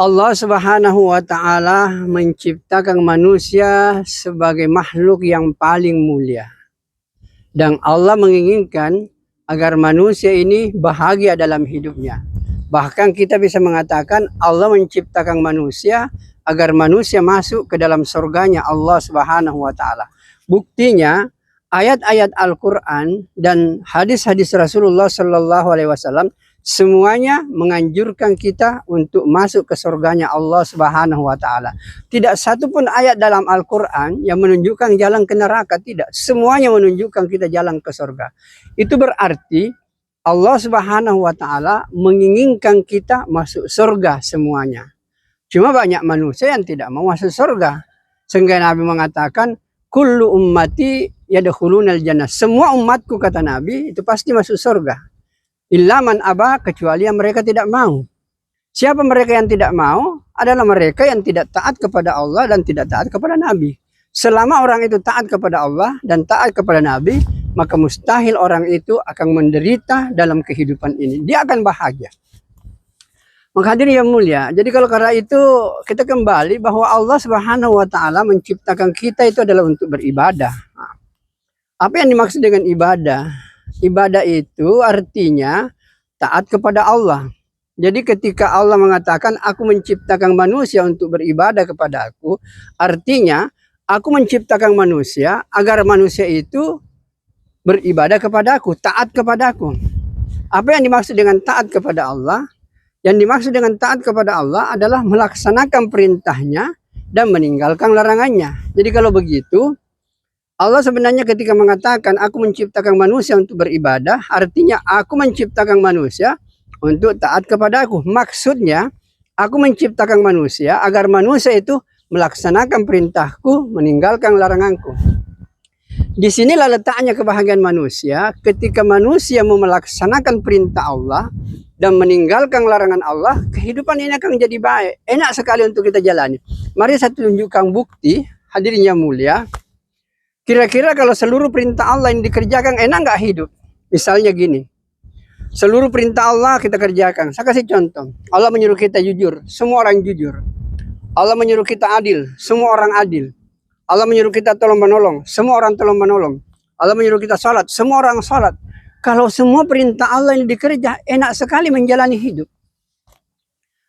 Allah Subhanahu wa Ta'ala menciptakan manusia sebagai makhluk yang paling mulia, dan Allah menginginkan agar manusia ini bahagia dalam hidupnya. Bahkan kita bisa mengatakan Allah menciptakan manusia agar manusia masuk ke dalam surganya Allah Subhanahu wa Ta'ala. Buktinya ayat-ayat Al-Quran dan hadis-hadis Rasulullah Sallallahu Alaihi Wasallam semuanya menganjurkan kita untuk masuk ke surganya Allah Subhanahu wa Ta'ala. Tidak satu pun ayat dalam Al-Quran yang menunjukkan jalan ke neraka, tidak. Semuanya menunjukkan kita jalan ke surga. Itu berarti Allah Subhanahu wa Ta'ala menginginkan kita masuk surga semuanya. Cuma banyak manusia yang tidak mau masuk surga. Sehingga Nabi mengatakan, kullu ummati yadkhulunal jannah. Semua umatku, kata Nabi, itu pasti masuk surga. Illa man aba, kecuali yang mereka tidak mau. Siapa mereka yang tidak mau? Adalah mereka yang tidak taat kepada Allah dan tidak taat kepada Nabi. Selama orang itu taat kepada Allah dan taat kepada Nabi, maka mustahil orang itu akan menderita dalam kehidupan ini. Dia akan bahagia. Maka hadirin yang mulia, jadi kalau karena itu kita kembali bahwa Allah Subhanahu wa Ta'ala menciptakan kita itu adalah untuk beribadah. Apa yang dimaksud dengan ibadah? Ibadah itu artinya taat kepada Allah. Jadi ketika Allah mengatakan aku menciptakan manusia untuk beribadah kepada aku, artinya aku menciptakan manusia agar manusia itu beribadah kepada aku, taat kepada aku. Apa yang dimaksud dengan taat kepada Allah? Yang dimaksud dengan taat kepada Allah adalah melaksanakan perintahnya dan meninggalkan larangannya. Jadi kalau begitu, Allah sebenarnya ketika mengatakan aku menciptakan manusia untuk beribadah, artinya aku menciptakan manusia untuk taat kepada aku. Maksudnya aku menciptakan manusia agar manusia itu melaksanakan perintahku, meninggalkan laranganku. Di sinilah letaknya kebahagiaan manusia, ketika manusia mau melaksanakan perintah Allah dan meninggalkan larangan Allah, kehidupan ini akan menjadi baik. Enak sekali untuk kita jalani. Mari saya tunjukkan bukti, hadirin yang mulia. Kira-kira kalau seluruh perintah Allah yang dikerjakan, enak nggak hidup? Misalnya gini, seluruh perintah Allah kita kerjakan. Saya kasih contoh. Allah menyuruh kita jujur, semua orang jujur. Allah menyuruh kita adil, semua orang adil. Allah menyuruh kita tolong menolong, semua orang tolong menolong. Allah menyuruh kita salat, semua orang salat. Kalau semua perintah Allah ini dikerja, enak sekali menjalani hidup.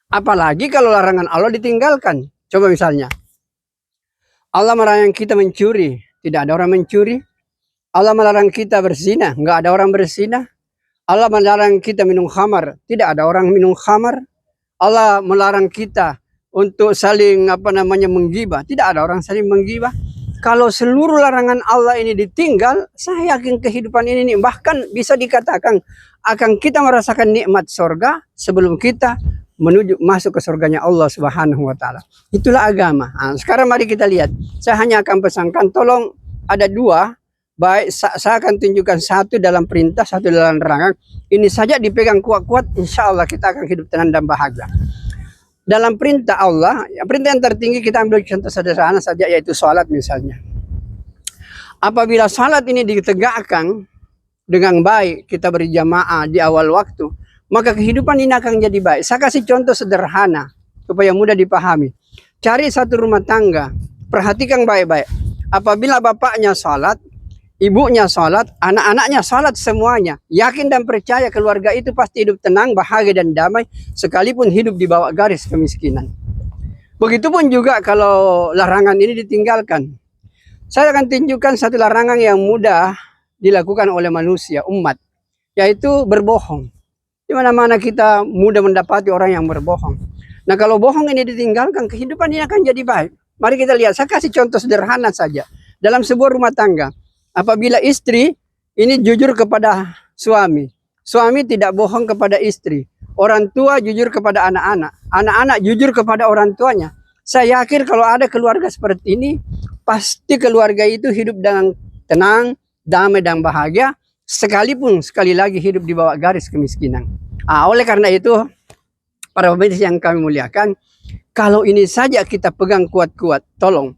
Apalagi kalau larangan Allah ditinggalkan. Coba misalnya, Allah melarang kita mencuri, tidak ada orang mencuri. Allah melarang kita berzina, nggak ada orang berzina. Allah melarang kita minum khamar, tidak ada orang minum khamar. Allah melarang kita untuk saling menggibah, tidak ada orang saling menggibah. Kalau seluruh larangan Allah ini ditinggal, saya yakin kehidupan ini bahkan bisa dikatakan akan kita merasakan nikmat surga sebelum kita menuju masuk ke surganya Allah Subhanahu wa Ta'ala. Itulah agama. Nah, sekarang mari kita lihat. Saya hanya akan pesankan, tolong ada dua. Baik, saya akan tunjukkan satu dalam perintah, satu dalam larangan. Ini saja dipegang kuat-kuat, insya Allah kita akan hidup tenang dan bahagia. Dalam perintah Allah, perintah yang tertinggi kita ambil contoh sederhana saja, yaitu sholat misalnya. Apabila sholat ini ditegakkan dengan baik, kita berjamaah di awal waktu, maka kehidupan ini akan jadi baik. Saya kasih contoh sederhana supaya mudah dipahami. Cari satu rumah tangga, perhatikan baik-baik. Apabila bapaknya sholat, ibunya sholat, anak-anaknya sholat semuanya, yakin dan percaya keluarga itu pasti hidup tenang, bahagia dan damai, sekalipun hidup di bawah garis kemiskinan. Begitupun juga kalau larangan ini ditinggalkan. Saya akan tunjukkan satu larangan yang mudah dilakukan oleh manusia, umat, yaitu berbohong. Di mana-mana kita mudah mendapati orang yang berbohong. Nah, kalau bohong ini ditinggalkan, kehidupan ini akan jadi baik. Mari kita lihat, saya kasih contoh sederhana saja. Dalam sebuah rumah tangga, apabila istri ini jujur kepada suami, suami tidak bohong kepada istri, orang tua jujur kepada anak-anak, anak-anak jujur kepada orang tuanya. Saya yakin kalau ada keluarga seperti ini, pasti keluarga itu hidup dengan tenang, damai dan bahagia, sekalipun sekali lagi hidup di bawah garis kemiskinan. Oleh karena itu, para pemirsa yang kami muliakan, kalau ini saja kita pegang kuat-kuat, tolong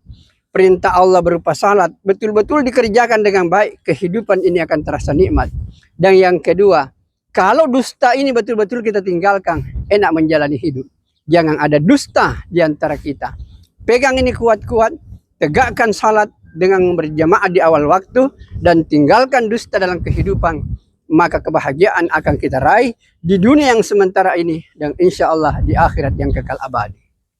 perintah Allah berupa salat betul-betul dikerjakan dengan baik, kehidupan ini akan terasa nikmat. Dan yang kedua, kalau dusta ini betul-betul kita tinggalkan, enak menjalani hidup. Jangan ada dusta di antara kita. Pegang ini kuat-kuat, tegakkan salat dengan berjamaah di awal waktu, dan tinggalkan dusta dalam kehidupan. Maka kebahagiaan akan kita raih di dunia yang sementara ini, dan insya Allah di akhirat yang kekal abadi.